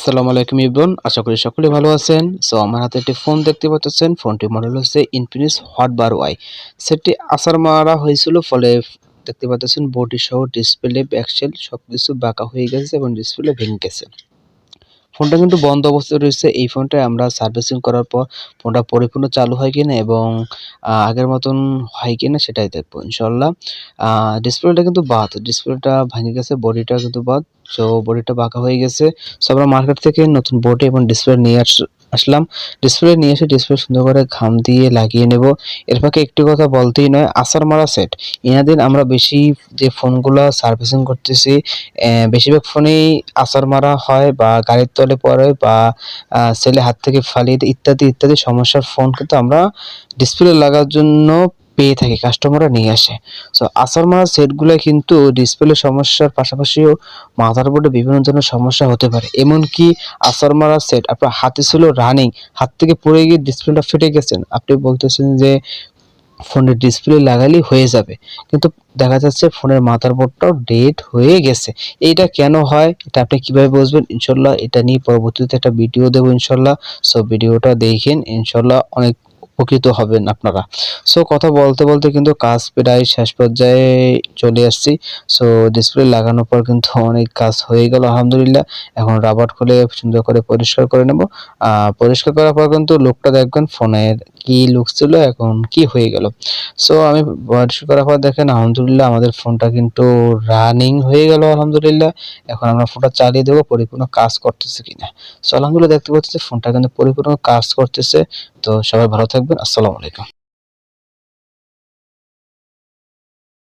আসসালামু আলাইকুম ইব্রন, আশা করি সকলে ভালো আছেন। সো আমার হাতে একটি ফোন দেখতে পাচ্ছেন। ফোনটির মডেল হচ্ছে ইনফিনিক্স হট 12i। সেটটি আছাড় মারা হয়েছিল, ফলে দেখতে পাচ্ছেন বডি সহ ডিসপ্লে, ব্যাকসেল সবকিছু বাঁকা হয়ে গেছে এবং ডিসপ্লে ভেঙে গেছে। ফোনটা কিন্তু বন্ধ অবস্থায় রয়েছে। এই ফোনটা আমরা সার্ভিসিং করার পর ফোনটা পরিপূর্ণ চালু হয় কিনা এবং আগের মতন হয় কিনা সেটাই দেখবো ইনশাল্লাহ। ডিসপ্লেটা কিন্তু বাদ, ডিসপ্লেটা ভেঙে গেছে, বডিটা কিন্তু বাদ। সো বডিটা বাঁকা হয়ে গেছে। সো আমরা মার্কেট থেকে নতুন বডি এবং ডিসপ্লে নিয়ে আসলাম। ডিসপ্লে নিয়ে এসে ডিসপ্লে সুন্দর করে ঘাম দিয়ে লাগিয়ে নেব। এর ফাঁকে একটি কথা বলতেই নয়, আছাড় মারা সেট। এনাদিন আমরা বেশি যে ফোনগুলো সার্ভিসিং করতেছি, বেশিরভাগ ফোনেই আছাড় মারা হয় বা গাড়ির তলে পড়ে বা ছেলে হাত থেকে ফালিয়ে দেয়, ইত্যাদি ইত্যাদি সমস্যার ফোন কিন্তু আমরা ডিসপ্লে লাগার জন্য পেয়ে থাকি, কাস্টমাররা নিয়ে আসে। সো আছাড় মারা সেটগুলো কিন্তু ডিসপ্লে সমস্যার পাশাপাশিও মাদারবোর্ডে বিভিন্ন ধরনের সমস্যা হতে পারে। এমনকি আছাড় মারা সেট আপনার হাতে ছিল রানিং, হাত থেকে পড়ে গিয়ে ডিসপ্লেটা ফেটে গেছেন, আপনি বলতেছেন যে ফোনের ডিসপ্লে লাগালেই হয়ে যাবে, কিন্তু দেখা যাচ্ছে ফোনের মাদারবোর্ডটাও ডেড হয়ে গেছে। এইটা কেন হয়, এটা আপনি কিভাবে বুঝবেন, ইনশাল্লাহ এটা নিয়ে পরবর্তীতে একটা ভিডিও দেবো ইনশাল্লাহ। সো ভিডিওটা দেখেন, ইনশাল্লাহ অনেক উপকৃত হবেন আপনারা। সো কথা বলতে বলতে কিন্তু কাজ প্রায় শেষ পর্যায়ে চলে আসছি। সো ডিসপ্লে লাগানোর পর কিন্তু অনেক কাজ হয়ে গেল আলহামদুলিল্লাহ। এখন রাবার খুলে সুন্দর করে পরিষ্কার করে নেব। পরিষ্কার করার পর কিন্তু লুকটা দেখবেন, ফোনের কি লুক ছিল এখন কি হয়ে গেল। সো আমি পরিষ্কার করার পর দেখেন আলহামদুলিল্লাহ আমাদের ফোনটা কিন্তু রানিং হয়ে গেল আলহামদুলিল্লাহ। এখন আমরা ফোনটা চালিয়ে দেবো পরিপূর্ণ কাজ করতেছে কিনা। সো আলহামদুলিল্লাহ দেখতে পাচ্ছি ফোনটা কিন্তু পরিপূর্ণ কাজ করতেছে। তো সবাই ভালো থাকবেন। আসসালামু আলাইকুম।